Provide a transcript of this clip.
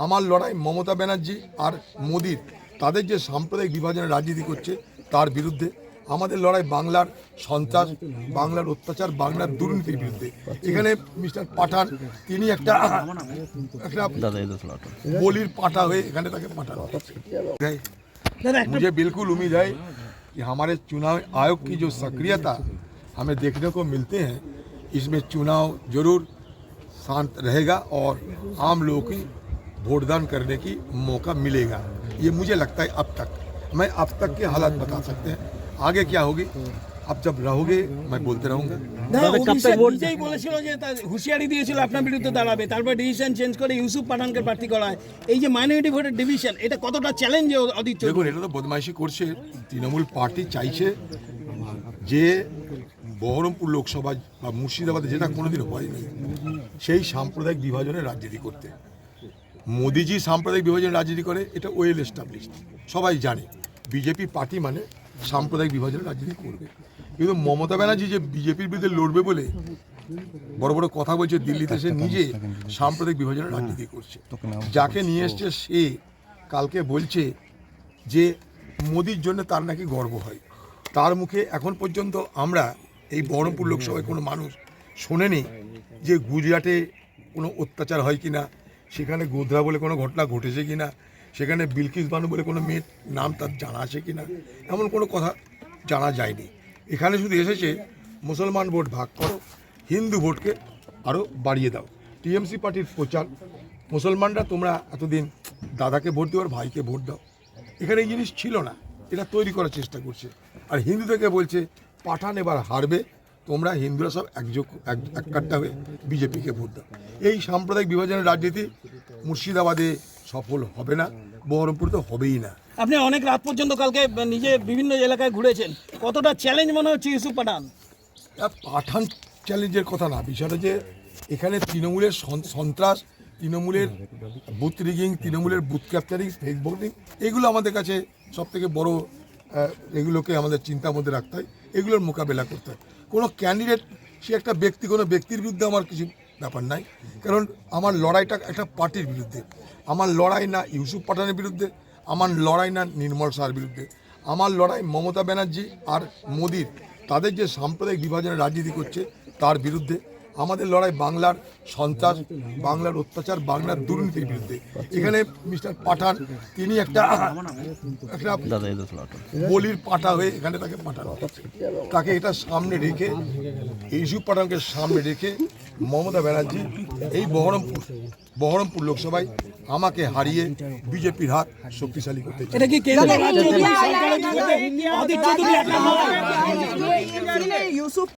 আমার লড়াই মমতা ব্যানার্জি আর মোদির তাদের যে সাম্প্রদায়িক বিভাজনের রাজনীতি করছে তার বিরুদ্ধে। আমাদের লড়াই বাংলার সন্ত্রাস, বাংলার অত্যাচার, বাংলার দুর্নীতির বিরুদ্ধে। এখানে মিস্টার পাঠান তিনি একটা বলির পাঠা হয়ে এখানে তাকে পাঠানো। मुझे बिल्कुल उम्मीद है कि हमारे चुनाव आयोग की जो सक्रियता हमें देखने को मिलते हैं, इसमें चुनाव जरूर शांत रहेगा और आम लोगों की वोटदान करने की मौका मिलेगा। ये मुझे लगता है अब तक। मैं अब तक के हालात बता सकते हैं, आगे क्या होगी अब जब रहोगे मैं बोलते रहूँगा। হুঁশিয়ারি দিয়েছিল আপনার বিরুদ্ধে দাঁড়াবে, তারপর ডিসিশন চেঞ্জ করে ইউসুফ পাঠানকে প্রার্থী করা হয়। এই যে মাইনরিটি ভোটের ডিভিশন, এটা কতটা চ্যালেঞ্জ অদিত? দেখুন, এটা তো বদমাইশি করছে। তৃণমূল পার্টি চাইছে যে বহরমপুর লোকসভা বা মুর্শিদাবাদে যেটা কোনোদিন হয়নি সেই সাম্প্রদায়িক বিভাজনের রাজনীতি করতে। মোদিজি সাম্প্রদায়িক বিভাজনের রাজনীতি করে, এটা ওয়েল এস্টাবলিশড, সবাই জানে। বিজেপি পার্টি মানে সাম্প্রদায়িক বিভাজনের রাজনীতি করবে। কিন্তু মমতা ব্যানার্জি যে বিজেপির বিরুদ্ধে লড়বে বলে বড় বড় কথা বলছে, দিল্লিতে সে নিজে সাম্প্রদায়িক বিভাজনের রাজনীতি করছে। যাকে নিয়ে এসছে সে কালকে বলছে যে মোদির জন্য তার নাকি গর্ব হয়। তার মুখে এখন পর্যন্ত আমরা এই বহরমপুর লোকসভায় কোনো মানুষ শোনেনি যে গুজরাটে কোনো অত্যাচার হয় কিনা, সেখানে গোধরা বলে কোনো ঘটনা ঘটেছে কিনা, সেখানে বিলকিস বানু বলে কোনো মেয়ের নাম তার জানা আছে কিনা, এমন কোনো কথা জানা যায়নি। এখানে শুধু এসেছে মুসলমান ভোট ভাগ করো, হিন্দু ভোটকে আরও বাড়িয়ে দাও। টিএমসি পার্টির প্রচার, মুসলমানরা তোমরা এতদিন দাদাকে ভোট দিও আর ভাইকে ভোট দাও। এখানে এই জিনিস ছিল না, এটা তৈরি করার চেষ্টা করছে। আর হিন্দুদেরকে বলছে পাঠান এবার হারবে, তোমরা হিন্দুরা সব এককাট্টা হয়ে বিজেপিকে ভোট দাও। এই সাম্প্রদায়িক বিভাজনের রাজনীতি মুর্শিদাবাদে সফল হবে না, বহরমপুর তো হবেই না। আপনি অনেক রাত পর্যন্ত কালকে নিজে বিভিন্ন এলাকায় ঘুরেছেন, কতটা চ্যালেঞ্জ মনে হচ্ছে ইউসুফ পাঠান? পাঠান চ্যালেঞ্জের কথা না, বিষয়টা যে এখানে তৃণমূলের সন্ত্রাস, তৃণমূলের বুথ রিগিং, তৃণমূলের বুথ ক্যাপচারিং, ফেক ভোটিং, এগুলো আমাদের কাছে সবথেকে বড়। এগুলোকে আমাদের চিন্তার মধ্যে রাখতে হয়, এগুলোর মোকাবেলা করতে হয়। কোনো ক্যান্ডিডেট সে একটা ব্যক্তি, কোনো ব্যক্তির বিরুদ্ধে আমার কিছু ব্যাপার নাই, কারণ আমার লড়াইটা একটা পার্টির বিরুদ্ধে। আমার লড়াই না ইউসুফ পাঠানের বিরুদ্ধে, আমার লড়াই না নির্মল শাহর বিরুদ্ধে। আমার লড়াই মমতা ব্যানার্জি আর মোদির তাদের যে সাম্প্রদায়িক বিভাজনের রাজনীতি করছে তার বিরুদ্ধে। আমাদের লড়াই বাংলার সন্ত্রাস, বাংলার অত্যাচার, বাংলার দুর্নীতির বিরুদ্ধে। এখানে মিস্টার পাঠান তিনি একটা বলির পাঠা হয়ে এখানে তাকে পাঠানো। তাকে এটা সামনে রেখে, ইউসুফ পাঠানকে সামনে রেখে মমতা ব্যানার্জি এই বহরমপুর লোকসভায় আমাকে হারিয়ে বিজেপির হাত শক্তিশালী করতে চায়। এটা কি কেন্দ্র